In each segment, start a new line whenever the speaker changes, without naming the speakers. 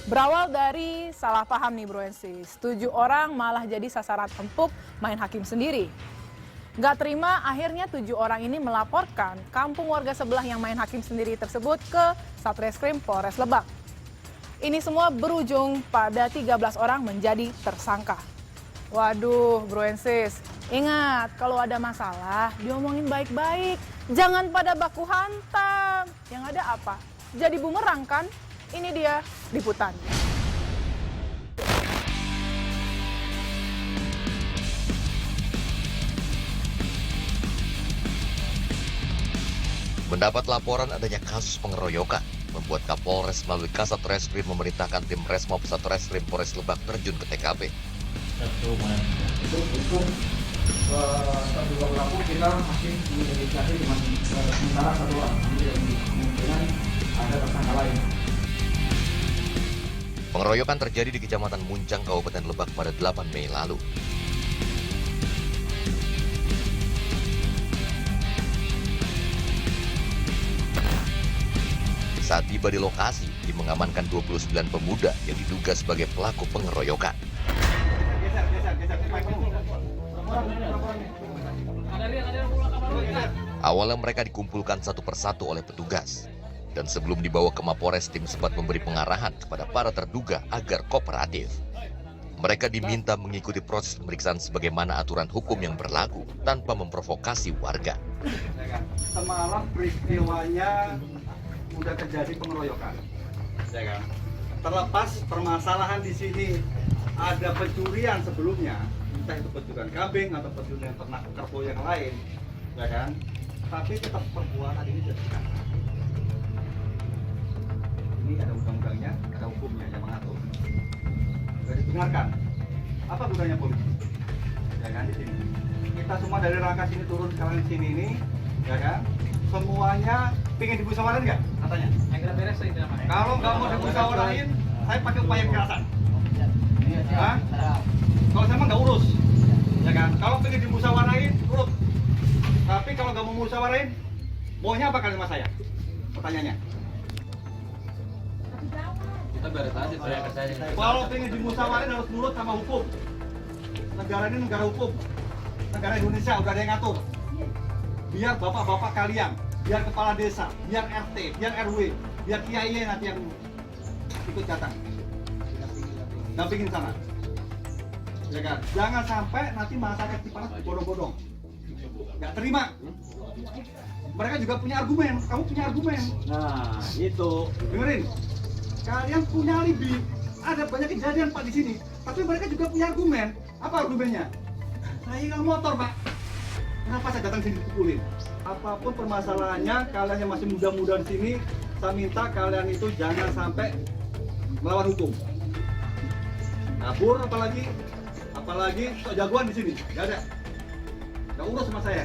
Berawal dari salah paham nih Bro Ensis, 7 orang malah jadi sasaran empuk main hakim sendiri. Gak terima, akhirnya 7 orang ini melaporkan kampung warga sebelah yang main hakim sendiri tersebut ke Satreskrim Polres Lebak. Ini semua berujung pada 13 orang menjadi tersangka. Waduh Bro Ensis, ingat kalau ada masalah diomongin baik-baik, jangan pada baku hantam. Yang ada apa? Jadi bumerang kan? Ini dia liputannya.
Mendapat laporan adanya kasus pengeroyokan, membuat Kapolres melalui Kasat Reskrim memerintahkan tim Resmob Satreskrim Polres Lebak terjun ke TKP.
Untuk terduga pelaku kita masih mengidentifikasi dengan sementara 1 orang. Jadi kemungkinan ada tersangka lain.
Pengeroyokan terjadi di Kecamatan Muncang, Kabupaten Lebak pada 8 Mei lalu. Saat tiba di lokasi, tim mengamankan 29 pemuda yang diduga sebagai pelaku pengeroyokan. Awalnya mereka dikumpulkan satu persatu oleh petugas. Dan sebelum dibawa ke Mapores, tim sempat memberi pengarahan kepada para terduga agar kooperatif. Mereka diminta mengikuti proses pemeriksaan sebagaimana aturan hukum yang berlaku tanpa memprovokasi warga.
Semalam peristiwanya udah terjadi pengeroyokan, ya kan? Terlepas permasalahan di sini ada pencurian sebelumnya, entah itu pencurian kambing atau pencurian ternak kerbau yang lain, ya kan? Tapi tetap perbuatan ini dilakukan. Ini ada undang-undangnya, ada hukumnya yang mengatur. Tidak dibenarkan. Apa gunanya polisi? Ya kan di sini. Kita semua dari rangka sini turun sekarang di sini ini, ya kan? Semuanya pengen dimusyawarahkan nggak? Katanya. Yang kita beres itu namanya. Kalau nggak mau dimusyawarahin, saya pakai upaya kekerasan. Hah? Kalau saya mah nggak urus, ya kan? Kalau pengen dimusyawarahin, urut. Tapi kalau nggak mau musyawarahin, maunya apa kalian sama saya? Pertanyaannya. Kalau pengen dimusyawarin harus nurut sama hukum. Negara ini negara hukum. Negara Indonesia udah ada yang ngatur. Biar bapak-bapak kalian, biar kepala desa, biar RT, biar RW, biar kiai nanti yang ikut datang. Dampingin sana. Ya kan? Jangan sampai nanti masyarakat Cipanas bodong-bodong. Nggak terima. Mereka juga punya argumen. Kamu punya argumen. Nah, itu. Dengerin. Kalian punya alibi, ada banyak kejadian Pak di sini, tapi mereka juga punya argumen. Apa argumennya? Saya hilang motor Pak. Kenapa saya datang sini dipukulin? Apapun permasalahannya, kalian yang masih muda-muda di sini, saya minta kalian itu jangan sampai melawan hukum. Kabur apalagi sok jagoan di sini, nggak ada. Nggak urus sama saya.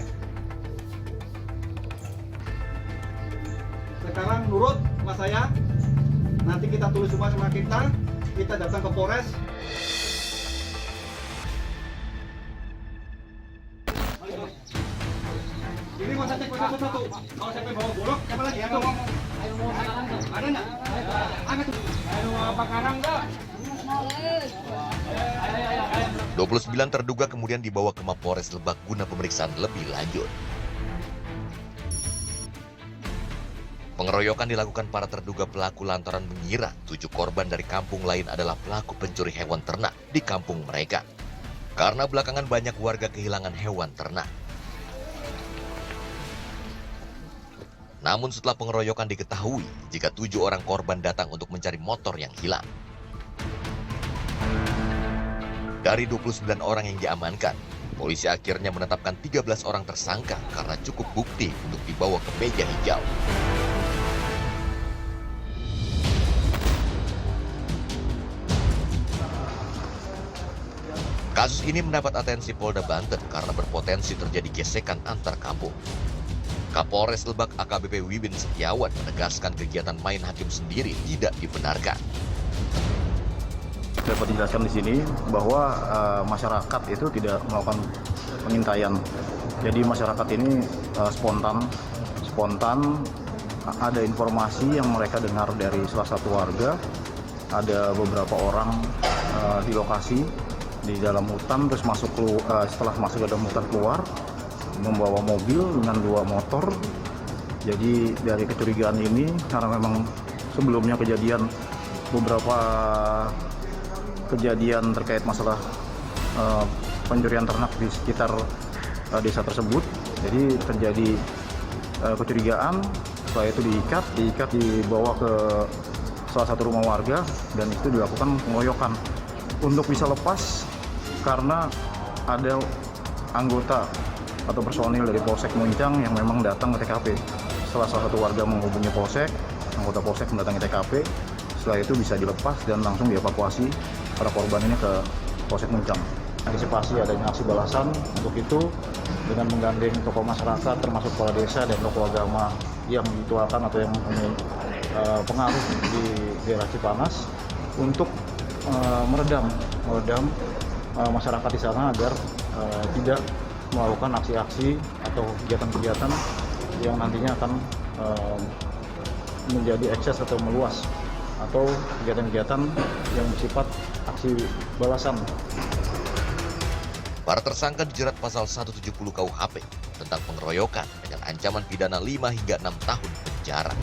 Sekarang nurut sama saya. Nanti kita tulis semua sama kita datang ke Polres. Ini mau saya cek satu-satu. Kalau saya bawa golok, siapa lagi? Ayo ada nggak? Ada tuh. Ayo apa karang nggak?
29 terduga kemudian dibawa ke Mapores Lebak guna pemeriksaan lebih lanjut. Pengeroyokan dilakukan para terduga pelaku lantaran mengira 7 korban dari kampung lain adalah pelaku pencuri hewan ternak di kampung mereka. Karena belakangan banyak warga kehilangan hewan ternak. Namun setelah pengeroyokan diketahui jika 7 orang korban datang untuk mencari motor yang hilang. Dari 29 orang yang diamankan, polisi akhirnya menetapkan 13 orang tersangka karena cukup bukti untuk dibawa ke meja hijau. Kasus ini mendapat atensi Polda Banten karena berpotensi terjadi gesekan antar kampung. Kapolres Lebak AKBP Wiwin Setiawan menegaskan kegiatan main hakim sendiri tidak dibenarkan.
Dapat dijelaskan di sini bahwa masyarakat itu tidak melakukan pengintaian. Jadi masyarakat ini spontan ada informasi yang mereka dengar dari salah satu warga ada beberapa orang di lokasi di dalam hutan, terus setelah masuk ke dalam hutan keluar membawa mobil dengan 2 motor. Jadi dari kecurigaan ini, karena memang sebelumnya beberapa kejadian terkait masalah pencurian ternak di sekitar desa tersebut, jadi terjadi kecurigaan. Setelah itu diikat dibawa ke salah satu rumah warga, dan itu dilakukan pengeroyokan. Untuk bisa lepas, karena ada anggota atau personil dari Polsek Muncang yang memang datang ke TKP. Setelah salah satu warga menghubungi Polsek, anggota Polsek mendatangi TKP. Setelah itu bisa dilepas dan langsung dievakuasi para korban ini ke Polsek Muncang. Antisipasi adanya aksi balasan, untuk itu dengan menggandeng tokoh masyarakat termasuk kepala desa dan tokoh agama yang dituakan atau yang mempunyai pengaruh di daerah Cipanas untuk meredam masyarakat di sana agar tidak melakukan aksi-aksi atau kegiatan-kegiatan yang nantinya akan menjadi ekses atau meluas, atau kegiatan-kegiatan yang bersifat aksi balasan.
Para tersangka dijerat pasal 170 KUHP tentang pengeroyokan dengan ancaman pidana 5 hingga 6 tahun penjara.